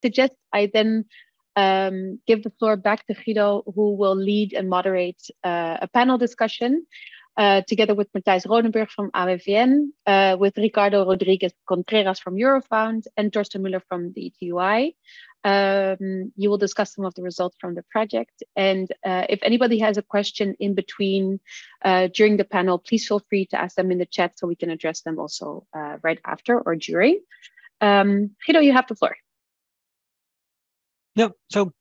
suggest I then give the floor back to Guido, who will lead and moderate a panel discussion together with Matthijs Rodenburg from AWVN, with Ricardo Rodriguez Contreras from Eurofound, and Torsten Müller from the ETUI. You will discuss some of the results from the project. And if anybody has a question in between during the panel, please feel free to ask them in the chat so we can address them also right after or during. Guido, you have the floor. Yeah, so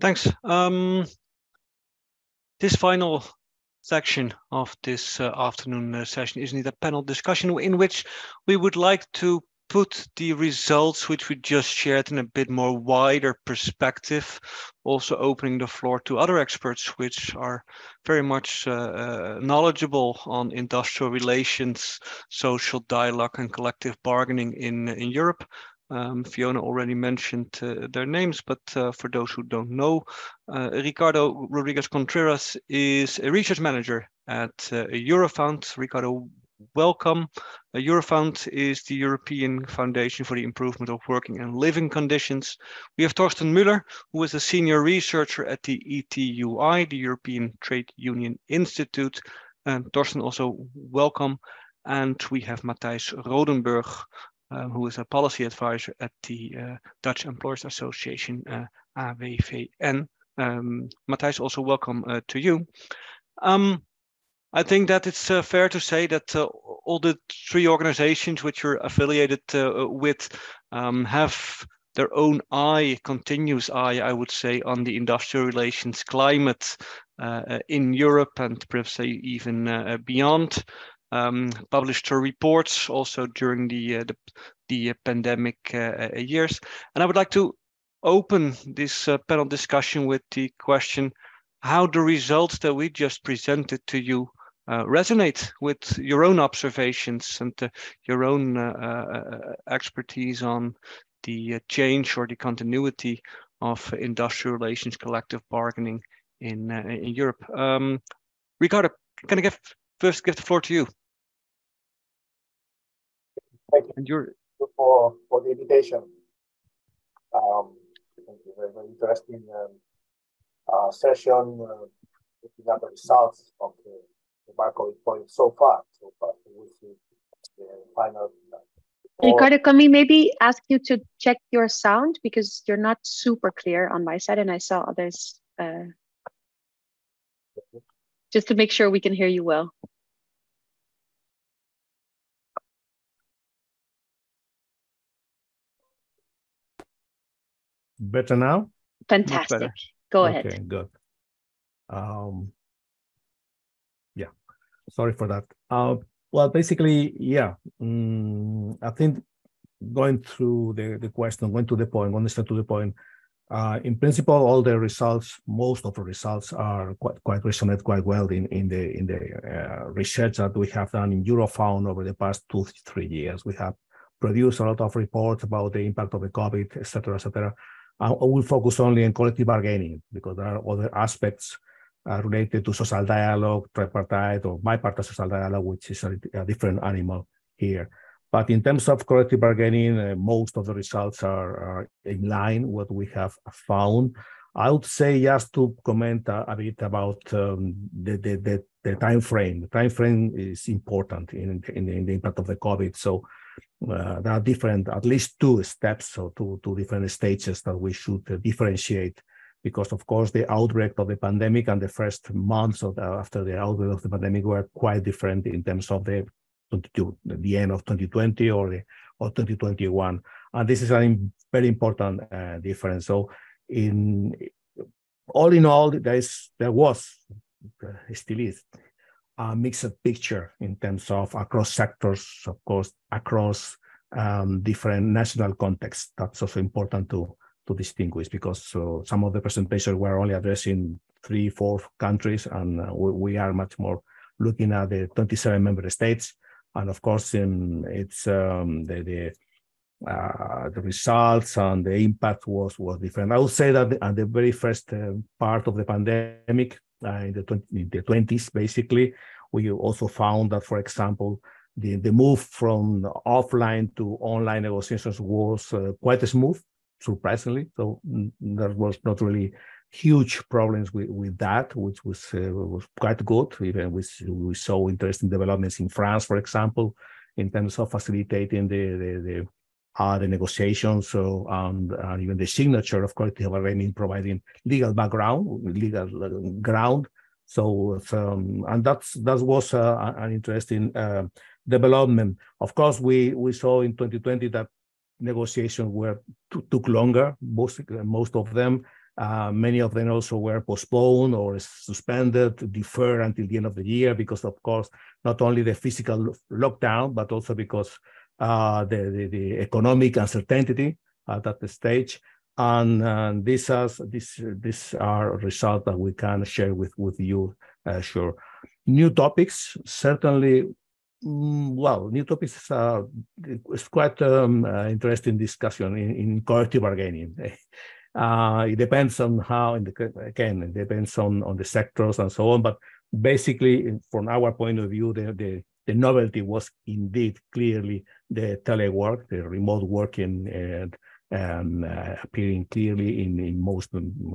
thanks. This final section of this afternoon session is indeed a panel discussion in which we would like to put the results which we just shared in a bit more wider perspective, also opening the floor to other experts which are very much knowledgeable on industrial relations, social dialogue and collective bargaining in Europe. Fiona already mentioned their names, but for those who don't know, Ricardo Rodriguez Contreras is a research manager at Eurofound. Ricardo, welcome. Eurofound is the European Foundation for the Improvement of Working and Living Conditions. We have Torsten Müller, who is a senior researcher at the ETUI, the European Trade Union Institute. Torsten, also welcome. And we have Matthijs Rodenburg, who is a policy advisor at the Dutch Employers Association, AWVN. Matthijs, also welcome to you. I think that it's fair to say that all the three organizations which you're affiliated with have their own continuous eye, I would say, on the industrial relations climate in Europe and perhaps even beyond. Published reports also during the pandemic years. And I would like to open this panel discussion with the question how the results that we just presented to you resonate with your own observations and your own expertise on the change or the continuity of industrial relations, collective bargaining in Europe. Ricardo, can I first give the floor to you? Thank you for the invitation. Thank you. Very interesting session looking at the results of the BARCOVID point so far. We'll see the final. Ricardo, can we maybe ask you to check your sound because you're not super clear on my side, and I saw others. Just to make sure we can hear you well. Better now? Fantastic. Better. Go ahead. Okay, good. Yeah, sorry for that. Well, basically, yeah, I think going through the question, going to the point, going straight to the point, in principle, all the results, most of the results are quite resonate quite well in the research that we have done in Eurofound over the past 2-3 years. We have produced a lot of reports about the impact of the COVID, et cetera, et cetera. I will focus only on collective bargaining because there are other aspects related to social dialogue, tripartite or bipartite social dialogue, which is a different animal here. But in terms of collective bargaining, most of the results are in line with what we have found. I would say just to comment a bit about the time frame. The time frame is important in the impact of the COVID. So there are different, at least 2 steps or two different stages that we should differentiate, because of course the outbreak of the pandemic and the first months after the outbreak of the pandemic were quite different in terms of the end of 2020 or 2021, and this is a very important difference. So all in all, there still is a mixed picture in terms of across sectors, of course, across different national contexts. That's also important to distinguish, because some of the presentations were only addressing 3-4 countries, and we are much more looking at the 27 member states. And of course, it's the results and the impact was different. I would say that at the very first part of the pandemic, in the 20s, basically, we also found that, for example, the move from offline to online negotiations was quite smooth. surprisingly. So there was not really huge problems with that, which was quite good. Even we saw interesting developments in France, for example, in terms of facilitating the negotiations, and even the signature of collective bargaining, providing legal ground. So and that was an interesting development. Of course, we saw in 2020 that negotiations took longer. Most of them. Many of them also were postponed or suspended, deferred until the end of the year because, of course, not only the physical lockdown, but also because the economic uncertainty at that stage. And these are results that we can share with you, sure. New topics, certainly. New topics is quite interesting discussion in collective bargaining. It depends on how, it depends on the sectors and so on. But basically, from our point of view, the novelty was indeed clearly the telework, the remote working, and appearing clearly in most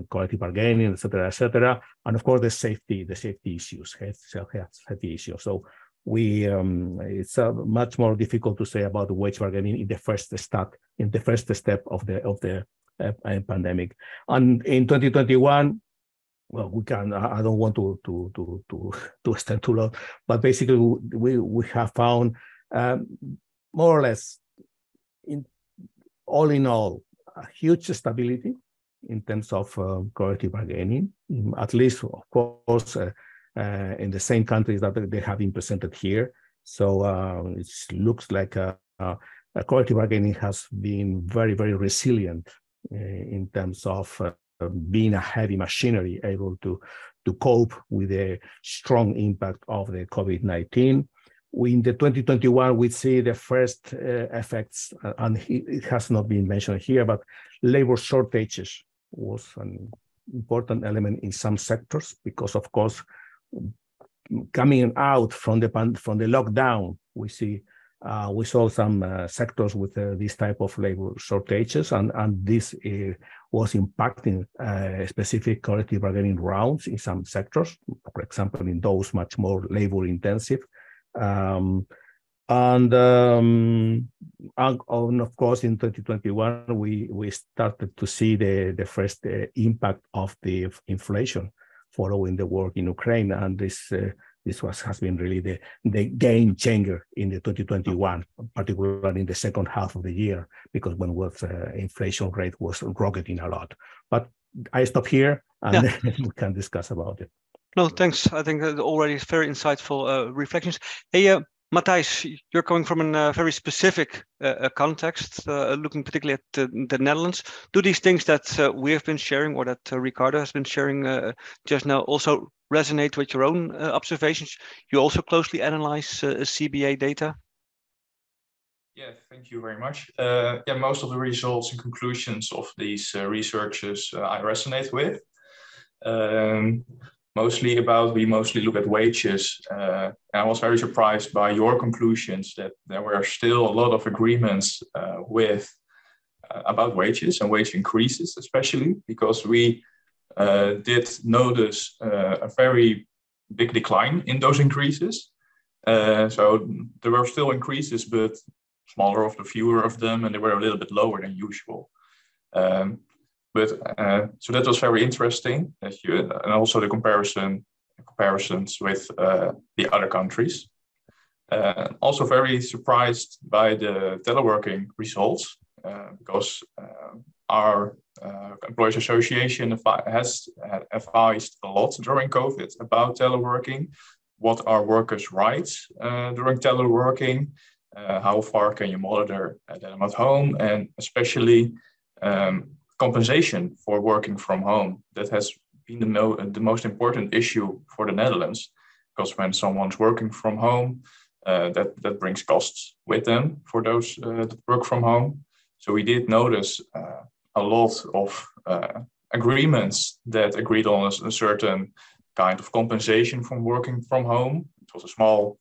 collective bargaining, etc., and of course the safety issues, safety issues. So it's much more difficult to say about the wage bargaining in the first step of the pandemic. And in 2021, well, I don't want to extend too long, but basically we have found more or less, all in all, a huge stability in terms of collective bargaining, at least, of course, in the same countries that they have been presented here. So it looks like collective bargaining has been very, very resilient in terms of being a heavy machinery able to cope with the strong impact of the COVID-19. In the 2021, we see the first effects, and it has not been mentioned here, but labor shortages was an important element in some sectors because, of course, coming out from the lockdown, we saw some sectors with this type of labor shortages, and this was impacting specific collective bargaining rounds in some sectors, for example, in those much more labor intensive. And of course, in 2021, we started to see the first impact of the inflation following the war in Ukraine, and this has been really the game changer in the 2021, particularly in the second half of the year, because when inflation rate was rocketing a lot. But I stop here, and then we can discuss about it. No, thanks. I think that already is very insightful reflections. Hey, Matthijs, you're coming from a very specific context, looking particularly at the Netherlands. Do these things that we have been sharing, or that Ricardo has been sharing just now, also resonate with your own observations? You also closely analyze CBA data? Yeah, thank you very much. Most of the results and conclusions of these researchers I resonate with. We mostly look at wages. And I was very surprised by your conclusions that there were still a lot of agreements about wages and wage increases, especially because we did notice a very big decline in those increases. So there were still increases, but fewer of them, and they were a little bit lower than usual. So that was very interesting, and also the comparisons with the other countries. Also very surprised by the teleworking results, because our Employers Association has advised a lot during COVID about teleworking. What are workers' rights during teleworking? How far can you monitor them at home? And especially compensation for working from home. That has been the most important issue for the Netherlands, because when someone's working from home, that brings costs with them for those that work from home. So we did notice a lot of agreements that agreed on a certain kind of compensation from working from home. It was a small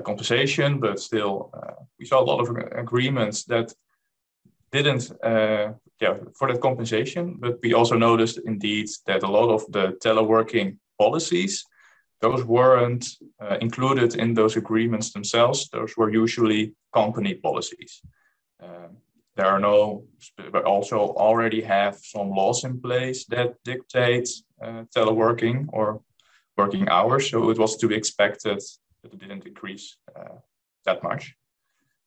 compensation, but still we saw a lot of agreements that didn't for that compensation, but we also noticed indeed that a lot of the teleworking policies, those weren't included in those agreements themselves. Those were usually company policies. There are but also already have some laws in place that dictate teleworking or working hours. So it was to be expected that it didn't increase that much.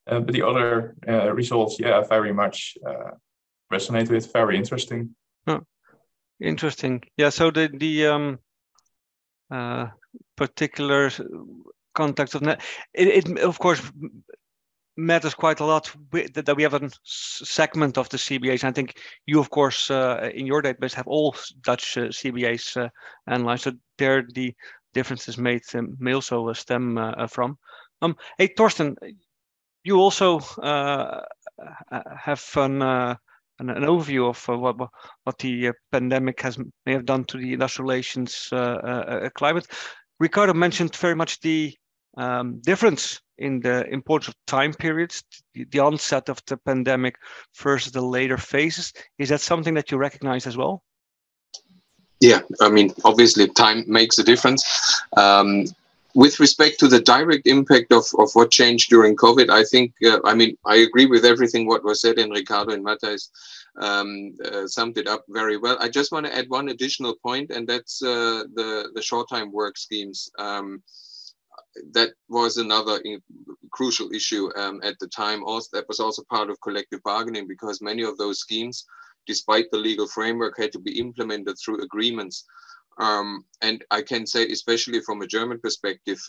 But the other results, very much resonate with. Very interesting. Oh, interesting. Yeah. So the particular context of it of course matters quite a lot that we have a segment of the CBAs. I think you, of course, in your database have all Dutch CBAs analyzed. So there the differences may also stem from. Hey, Torsten, you also have an overview of what the pandemic may have done to the industrial relations climate. Ricardo mentioned very much the difference in the importance of time periods, the onset of the pandemic versus the later phases. Is that something that you recognize as well? Yeah, I mean, obviously time makes a difference. With respect to the direct impact of what changed during COVID, I think, I agree with everything what was said, and Ricardo and Matthijs summed it up very well. I just want to add one additional point, and that's the short-time work schemes. That was another crucial issue at the time. Also, that was also part of collective bargaining, because many of those schemes, despite the legal framework, had to be implemented through agreements. And I can say, especially from a German perspective,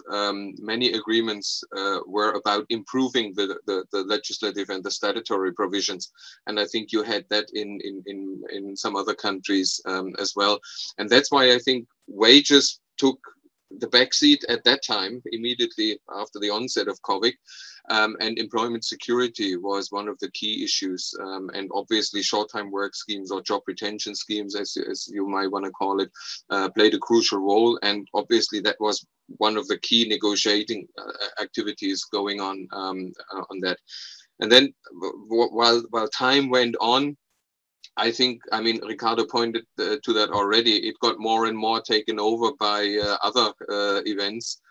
many agreements were about improving the legislative and the statutory provisions. And I think you had that in some other countries as well. And that's why I think wages took the backseat at that time, immediately after the onset of COVID, and employment security was one of the key issues. And obviously short-time work schemes, or job retention schemes, as you might want to call it, played a crucial role. And obviously that was one of the key negotiating activities going on that. And then while time went on, I think, Ricardo pointed to that already. It got more and more taken over by other events.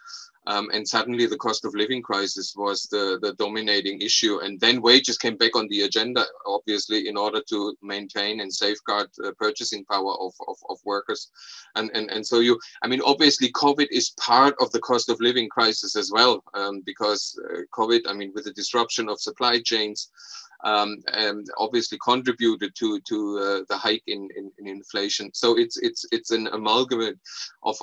And suddenly the cost of living crisis was the dominating issue. And then wages came back on the agenda, obviously, in order to maintain and safeguard purchasing power of workers. And so obviously COVID is part of the cost of living crisis as well, because COVID, with the disruption of supply chains, obviously contributed to the hike in inflation. So it's an amalgamate of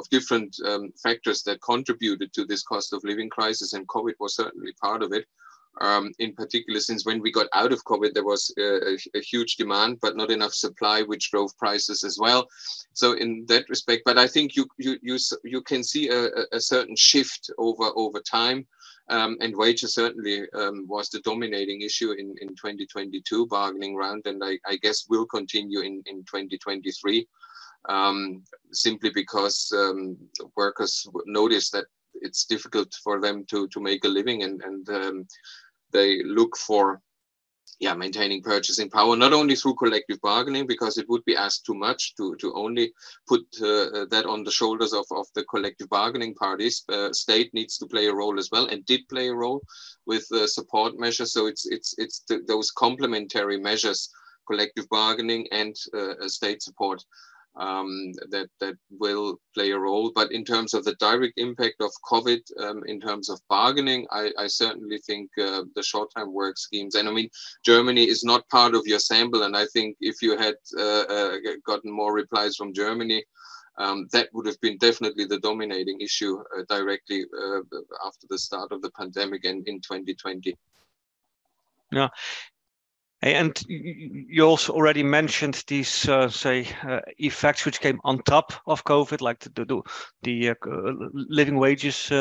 different factors that contributed to this cost of living crisis, and COVID was certainly part of it. In particular, since when we got out of COVID, there was a huge demand, but not enough supply, which drove prices as well. So in that respect, but I think you can see a certain shift over time. And wages certainly was the dominating issue in 2022 bargaining round, and I guess will continue in 2023, simply because workers notice that it's difficult for them to make a living, and they look for maintaining purchasing power, not only through collective bargaining, because it would be asked too much to only put that on the shoulders of the collective bargaining parties. State needs to play a role as well, and did play a role with support measures. So it's those complementary measures, collective bargaining and state support, that will play a role. But in terms of the direct impact of COVID, in terms of bargaining, I certainly think the short-time work schemes, and Germany is not part of your sample, and I think if you had gotten more replies from Germany, that would have been definitely the dominating issue directly after the start of the pandemic and in 2020. Yeah. And you also already mentioned these, effects which came on top of COVID, like the living wages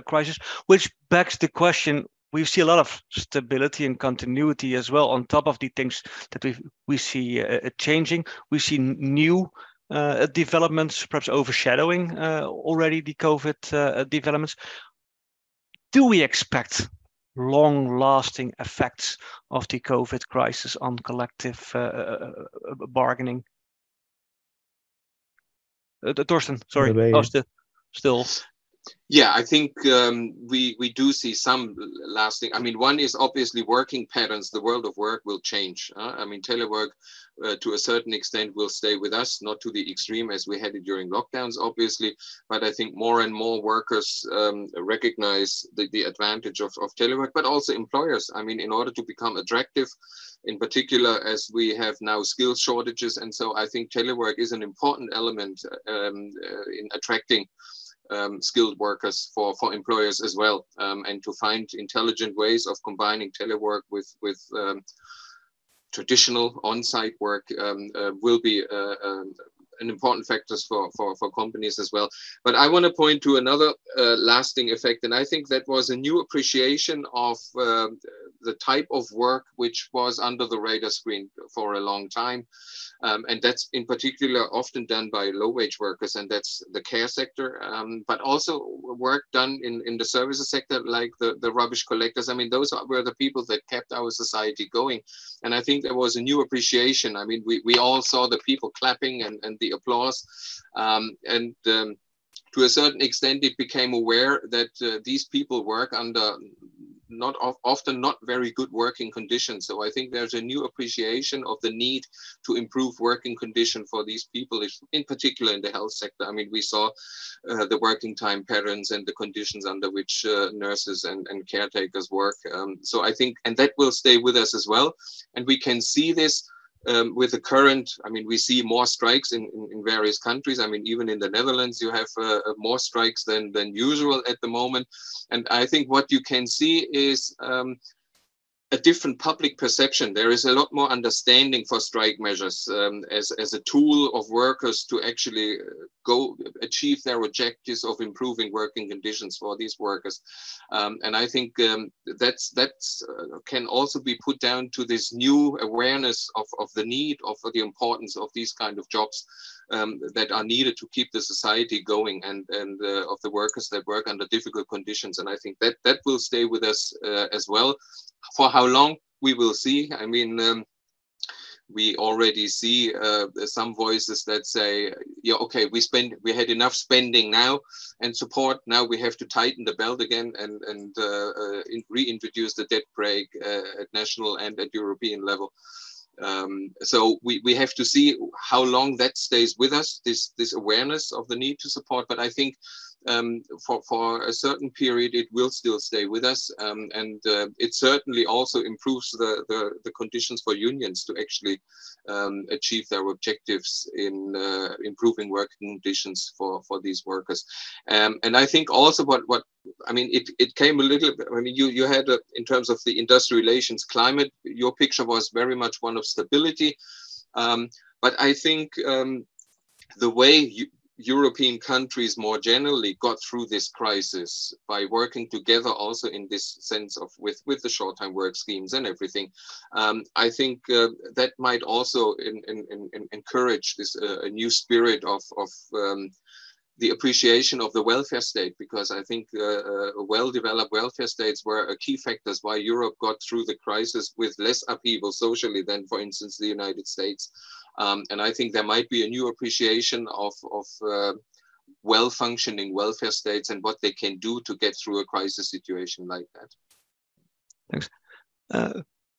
crisis, which begs the question. We see a lot of stability and continuity as well on top of the things that we see changing. We see new developments, perhaps overshadowing already the COVID developments. Do we expect long-lasting effects of the COVID crisis on collective bargaining? Torsten, sorry, still. Yeah, I think we do see some lasting. I mean, one is obviously working patterns. The world of work will change. I mean, telework to a certain extent will stay with us, not to the extreme as we had it during lockdowns, obviously. But I think more and more workers recognize the advantage of telework, but also employers. I mean, in order to become attractive, in particular, as we have now skill shortages. And so I think telework is an important element in attracting skilled workers for employers as well, and to find intelligent ways of combining telework with traditional on-site work will be an important factors for companies as well. But I want to point to another lasting effect, and I think that was a new appreciation of the type of work which was under the radar screen for a long time. And that's in particular often done by low-wage workers, and that's the care sector, but also work done in the services sector, like the rubbish collectors. I mean, those were the people that kept our society going. And I think there was a new appreciation. I mean, we all saw the people clapping and the applause. To a certain extent, it became aware that these people work under often not very good working conditions. So I think there's a new appreciation of the need to improve working conditions for these people, in particular in the health sector. I mean, we saw the working time patterns and the conditions under which nurses and caretakers work. So I think, and that will stay with us as well. And we can see this with the current, I mean, we see more strikes in various countries. I mean, even in the Netherlands, you have more strikes than usual at the moment. And I think what you can see is a different public perception. There is a lot more understanding for strike measures as a tool of workers to actually go achieve their objectives of improving working conditions for these workers. And I think that's can also be put down to this new awareness of the need, of the importance of these kind of jobs that are needed to keep the society going, and of the workers that work under difficult conditions. And I think that will stay with us as well. For how long, we will see. I mean, we already see some voices that say, yeah, okay, we had enough spending now and support. Now we have to tighten the belt again and reintroduce the debt brake at national and at European level. So we have to see how long that stays with us, this awareness of the need to support. But I think for a certain period, it will still stay with us. And it certainly also improves the conditions for unions to actually achieve their objectives in improving working conditions for these workers. And I think also what I mean, it came a little bit, I mean, you had, in terms of the industrial relations climate, your picture was very much one of stability. But I think the way European countries more generally got through this crisis by working together also in this sense of with the short-time work schemes and everything, I think that might also encourage this a new spirit of the appreciation of the welfare state, because I think well-developed welfare states were a key factors why Europe got through the crisis with less upheaval socially than, for instance, the United States. And I think there might be a new appreciation of well-functioning welfare states and what they can do to get through a crisis situation like that. Thanks.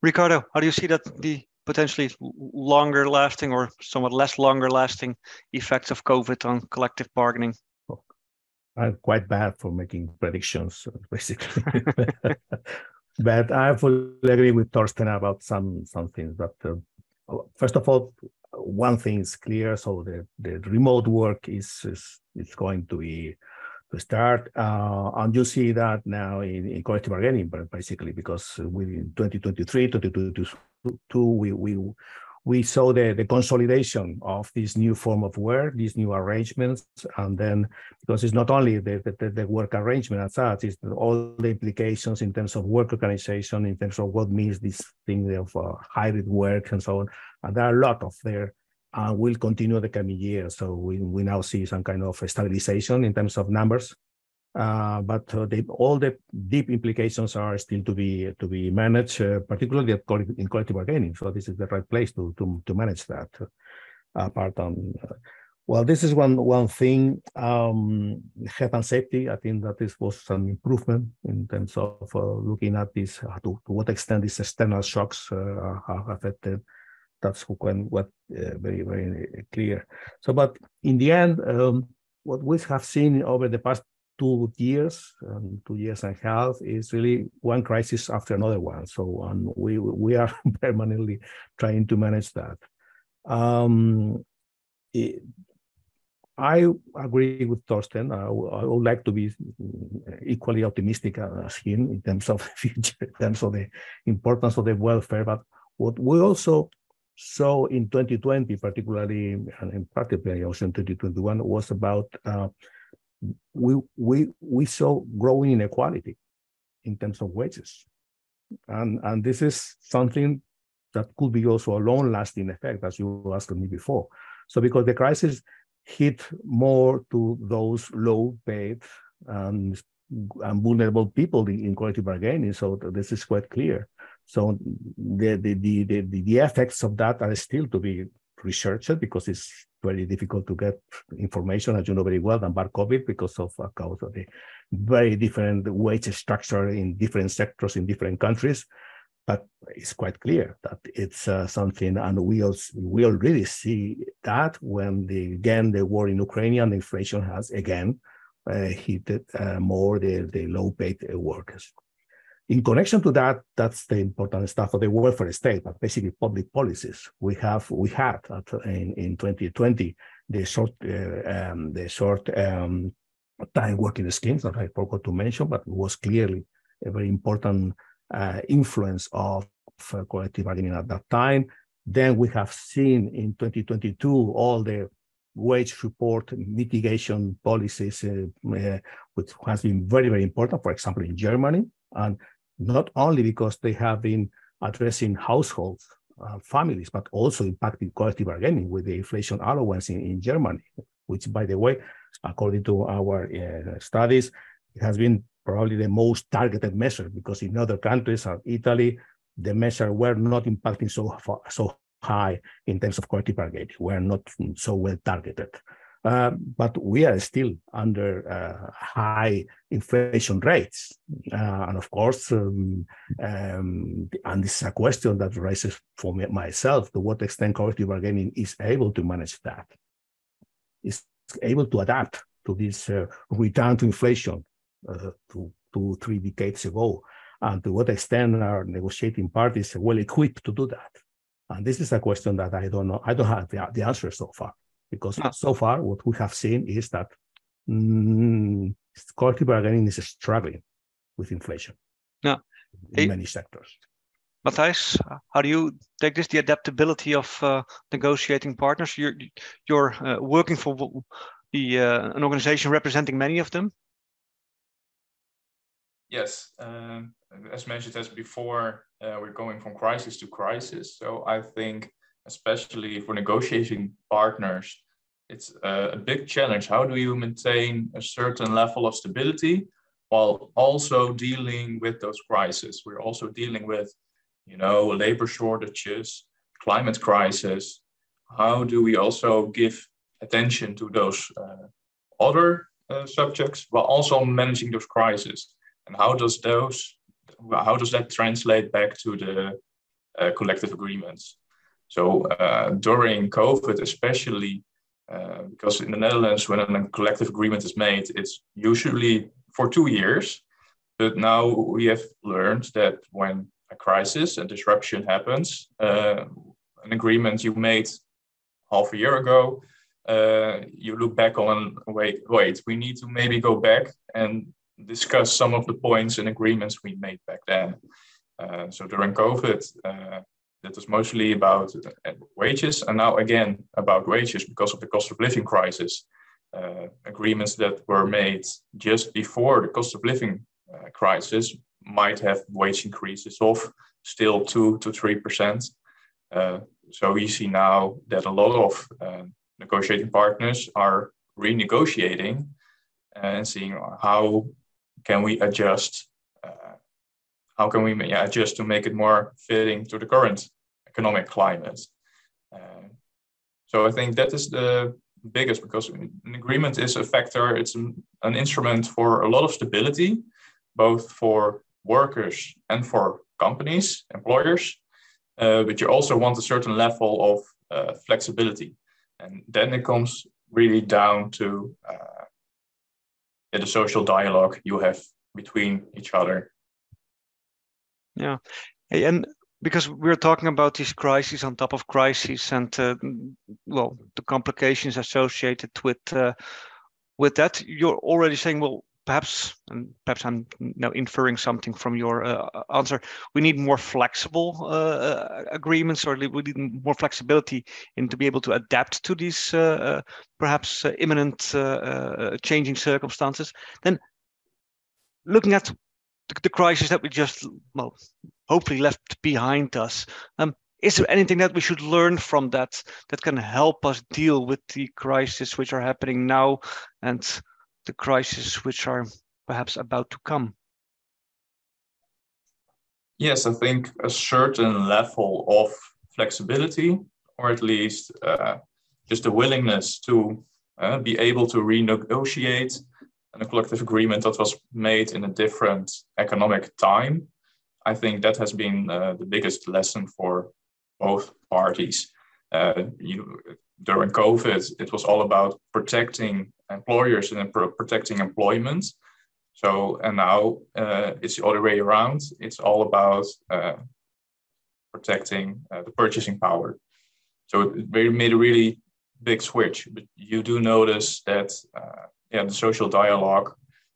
Ricardo, how do you see that the potentially longer lasting or somewhat less longer lasting effects of COVID on collective bargaining? I'm quite bad for making predictions, basically. But I fully agree with Torsten about some things. But first of all, one thing is clear. So the remote work is going to start, and you see that now in collective bargaining, basically, because in 2023, 2022, we saw the consolidation of this new form of work, these new arrangements, and then because it's not only the work arrangement as such, it's all the implications in terms of work organization, in terms of what means this thing of hybrid work and so on. And there are a lot of there. Will continue the coming years. So we now see some kind of stabilization in terms of numbers. But all the deep implications are still to be managed, particularly in collective bargaining. So this is the right place to manage that part on. Well, this is one thing. Health and safety. I think that this was an improvement in terms of looking at this to what extent these external shocks have affected. That's very, very clear. So, but in the end, what we have seen over the past 2 years, 2 years and a half, is really one crisis after another one. So we are permanently trying to manage that. I agree with Thorsten. I would like to be equally optimistic as him in terms of the future, in terms of the importance of the welfare. But what we also saw in 2020, particularly, and particularly also in 2021, was about we saw growing inequality in terms of wages, and this is something that could be also a long-lasting effect, as you asked me before. So because the crisis hit more to those low-paid and vulnerable people in collective bargaining, so this is quite clear. So the effects of that are still to be researched, because it's very difficult to get information, as you know very well, than BARCOVID, because of the very different wage structure in different sectors in different countries. But it's quite clear that it's something, and we already see that when the war in Ukraine and inflation has again hit more the low-paid workers. In connection to that, that's the important stuff of the welfare state, but basically public policies. We had in 2020 the short time working schemes that I forgot to mention, but it was clearly a very important influence of collective bargaining at that time. Then we have seen in 2022 all the wage support mitigation policies, which has been very, very important, for example, in Germany, and not only because they have been addressing households, families, but also impacting collective bargaining with the inflation allowance in Germany, which, by the way, according to our studies, it has been probably the most targeted measure, because in other countries, like Italy, the measure were not impacting so high in terms of collective bargaining. We're not so well targeted. But we are still under high inflation rates. And of course, and this is a question that raises for myself, to what extent collective bargaining is able to manage that, is able to adapt to this return to inflation 2-3 decades ago, and to what extent our negotiating parties are well equipped to do that. And this is a question that I don't know. I don't have the answer so far, because so far what we have seen is that collective bargaining is struggling with inflation in many sectors. Matthijs, how do you take this, the adaptability of negotiating partners? You're working for an organization representing many of them? Yes, as mentioned as before, we're going from crisis to crisis. So I think, especially for negotiating partners, it's a big challenge. How do you maintain a certain level of stability while also dealing with those crises? We're also dealing with, labor shortages, climate crisis. How do we also give attention to those other subjects while also managing those crises? And how does that translate back to the collective agreements? So during COVID, especially, because in the Netherlands, when a collective agreement is made, it's usually for 2 years. But now we have learned that when a crisis, a disruption happens, an agreement you made half a year ago, you look back on, wait, we need to maybe go back and discuss some of the points and agreements we made back then. So during COVID, that was mostly about wages, and now again about wages because of the cost of living crisis. Agreements that were made just before the cost of living crisis might have wage increases of still 2 to 3%. So we see now that a lot of negotiating partners are renegotiating and seeing how can we adjust, adjust to make it more fitting to the current economic climate. So I think that is the biggest, because an agreement is a factor, it's an instrument for a lot of stability, both for workers and for companies, employers, but you also want a certain level of flexibility. And then it comes really down to the social dialogue you have between each other. Yeah, and because we're talking about these crises on top of crises, and well, the complications associated with that, you're already saying, well, perhaps I'm now inferring something from your answer. We need more flexible agreements, or we need more flexibility in to be able to adapt to these perhaps imminent changing circumstances. Then, looking at the crisis that we just, well, hopefully left behind us, is there anything that we should learn from that can help us deal with the crises which are happening now and the crises which are perhaps about to come? Yes, I think a certain level of flexibility, or at least just a willingness to be able to renegotiate a collective agreement that was made in a different economic time. I think that has been the biggest lesson for both parties. During COVID, it was all about protecting employers and protecting employment. So, and now it's the other way around. It's all about protecting the purchasing power. So it made a really big switch. But you do notice that the social dialogue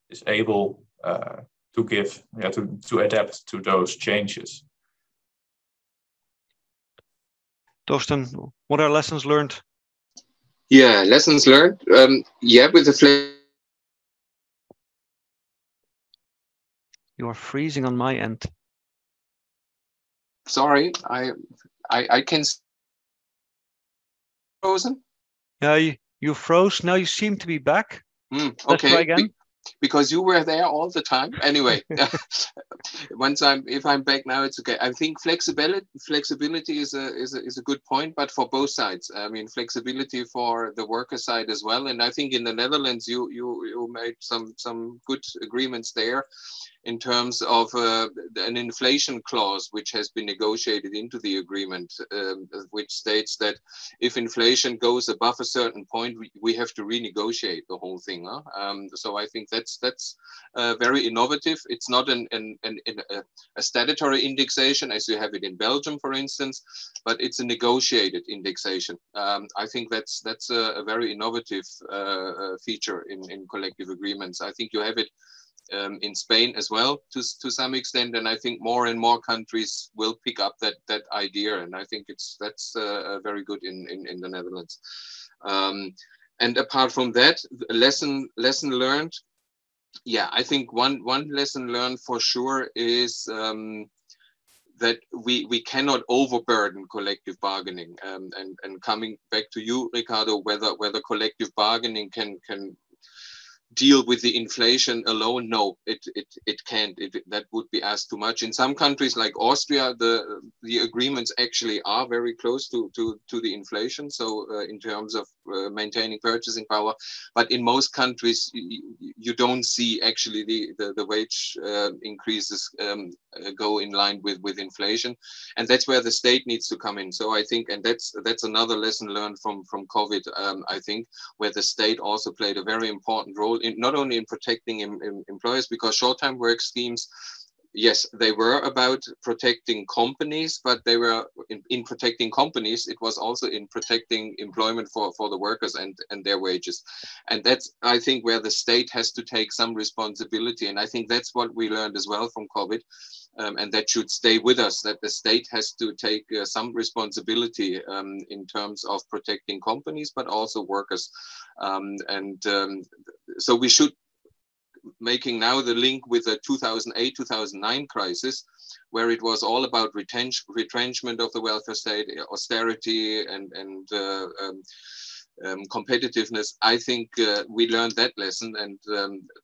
is able to give, to adapt to those changes. Torsten, what are lessons learned? Yeah, lessons learned. With the You are freezing on my end. Sorry, I can. Frozen? Yeah, you froze. Now you seem to be back. Okay. Let's try again. Because you were there all the time. Anyway, if I'm back now, it's okay. I think flexibility is a good point, but for both sides. I mean, flexibility for the worker side as well. And I think in the Netherlands, you made some good agreements there in terms of an inflation clause which has been negotiated into the agreement, which states that if inflation goes above a certain point, we have to renegotiate the whole thing. So I think that's very innovative. It's not a statutory indexation as you have it in Belgium, for instance, but it's a negotiated indexation. I think that's a very innovative feature in collective agreements. I think you have it in Spain as well to some extent, and I think more and more countries will pick up that idea, and I think that's very good in the Netherlands. And apart from that, lesson learned. Yeah, I think one lesson learned for sure is that we cannot overburden collective bargaining. And coming back to you, Ricardo, whether collective bargaining can deal with the inflation alone? No, it can't. That would be asked too much. In some countries like Austria, the agreements actually are very close to the inflation. So in terms of maintaining purchasing power, but in most countries you don't see actually the wage increases go in line with inflation, and that's where the state needs to come in. So I think, and that's another lesson learned from COVID. I think where the state also played a very important role in not only in protecting employers, because short-time work schemes, yes, they were about protecting companies, but they were in protecting companies. It was also in protecting employment for the workers and their wages. And that's, I think, where the state has to take some responsibility. And I think that's what we learned as well from COVID. And that should stay with us, that the state has to take some responsibility in terms of protecting companies, but also workers. So we should, making now the link with the 2008-2009 crisis, where it was all about retrenchment of the welfare state, austerity, and competitiveness. I think we learned that lesson, and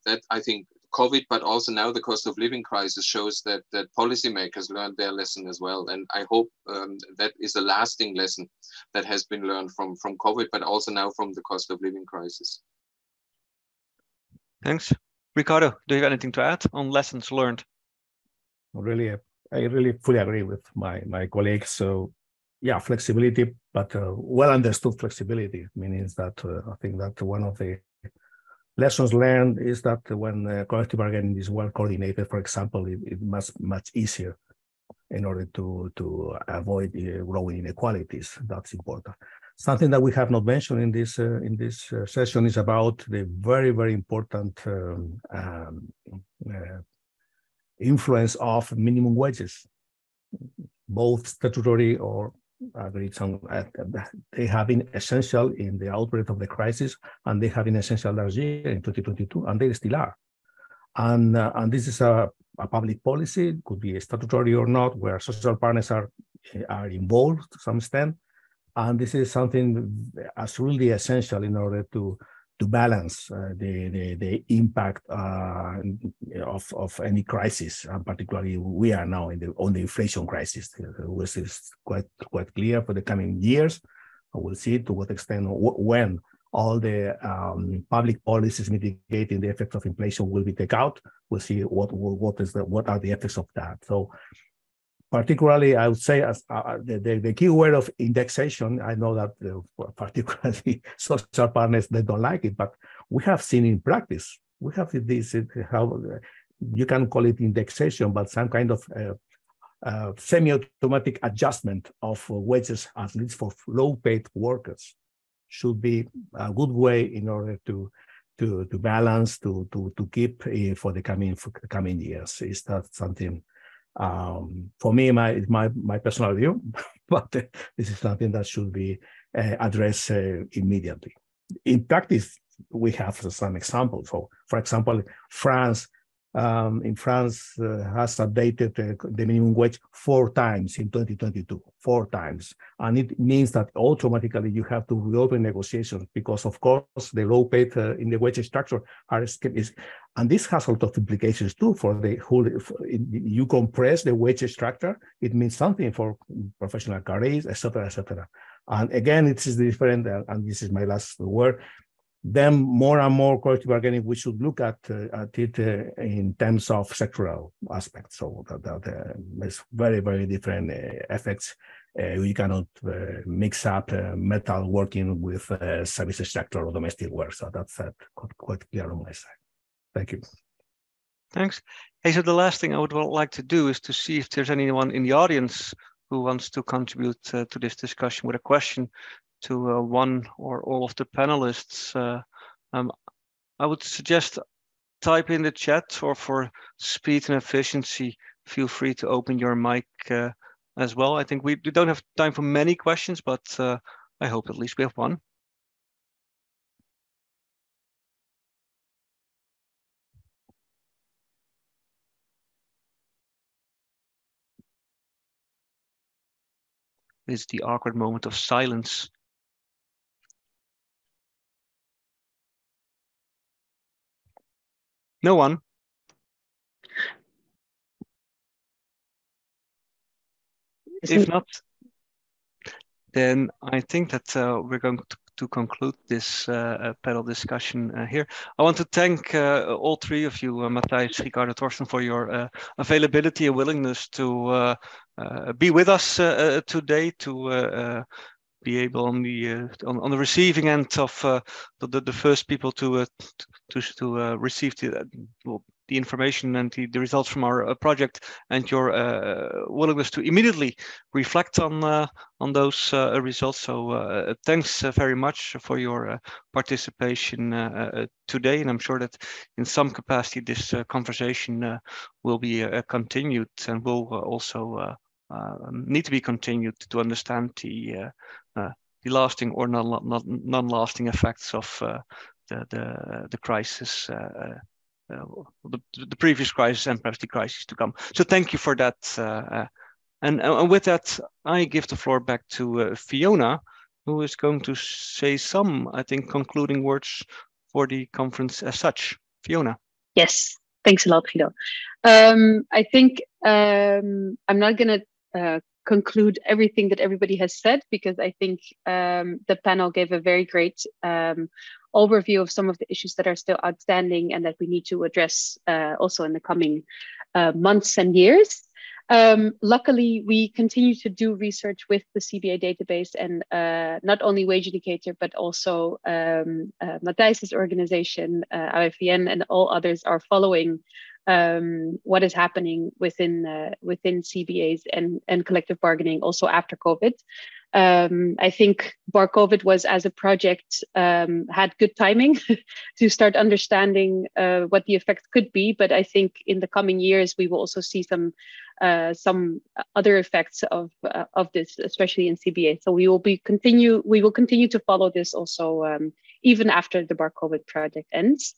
that I think COVID, but also now the cost of living crisis shows that policymakers learned their lesson as well. And I hope that is a lasting lesson that has been learned from COVID, but also now from the cost of living crisis. Thanks. Ricardo, do you have anything to add on lessons learned? Really, I really fully agree with my colleagues. So yeah, flexibility, but well understood flexibility, meaning that I think that one of the lessons learned is that when collective bargaining is well coordinated, for example, it much easier in order to avoid growing inequalities. That's important. Something that we have not mentioned in this session is about the very, very important influence of minimum wages, both statutory or agreed on. They have been essential in the outbreak of the crisis, and they have been essential last year in 2022, and they still are. And this is a public policy, it could be statutory or not, where social partners are involved to some extent. And this is something that's really essential in order to balance the impact of any crisis, and particularly we are now on the inflation crisis, which is quite clear for the coming years. We'll see to what extent when all the public policies mitigating the effects of inflation will be taken out. We'll see what are the effects of that. So particularly, I would say as the key word of indexation. I know that particularly social partners, they don't like it, but we have seen in practice. We have this how you can call it indexation, but some kind of semi-automatic adjustment of wages, at least for low-paid workers, should be a good way in order to balance to keep for the coming years. Is that something? For me, my personal view, but this is something that should be addressed immediately. In practice, we have some examples. So, for example, France has updated the minimum wage 4 times in 2022, 4 times. And it means that automatically you have to reopen negotiations because, of course, the low paid in the wage structure and this has a lot of implications too for the whole. You compress the wage structure, it means something for professional careers, etc., etc. And again, it is different, and this is my last word. Then more and more collective bargaining, we should look at it in terms of sectoral aspects. So that there's very, very different effects. We cannot mix up metal working with services sector or domestic work. So that's quite clear on my side. Thank you. Thanks. Hey, so the last thing I would like to do is to see if there's anyone in the audience who wants to contribute to this discussion with a question to one or all of the panelists. I would suggest type in the chat, or for speed and efficiency, feel free to open your mic as well. I think we don't have time for many questions, but I hope at least we have one. It's the awkward moment of silence. No one? If not, then I think that we're going to conclude this panel discussion here. I want to thank all 3 of you, Matthijs, Ricardo, Torsten, for your availability and willingness to be with us today, to be able on the receiving end of the first people to receive the information and the results from our project, and your willingness to immediately reflect on those results. So thanks very much for your participation today, and I'm sure that in some capacity this conversation will be continued, and will also need to be continued to understand the lasting or non-lasting effects of the crisis, the previous crisis, and perhaps the crisis to come. So thank you for that. And with that, I give the floor back to Fiona, who is going to say some, I think, concluding words for the conference as such. Fiona. Yes, thanks a lot, Guido. I think I'm not going to conclude everything that everybody has said, because I think the panel gave a very great overview of some of the issues that are still outstanding and that we need to address also in the coming months and years. Luckily, we continue to do research with the CBA database, and not only Wage Indicator, but also Matthijs' organization, AWVN, and all others are following what is happening within CBAs and collective bargaining also after COVID. I think BARCOVID was, as a project, had good timing to start understanding what the effects could be. But I think in the coming years, we will also see some other effects of this, especially in CBA. So we will continue to follow this also even after the BARCOVID project ends.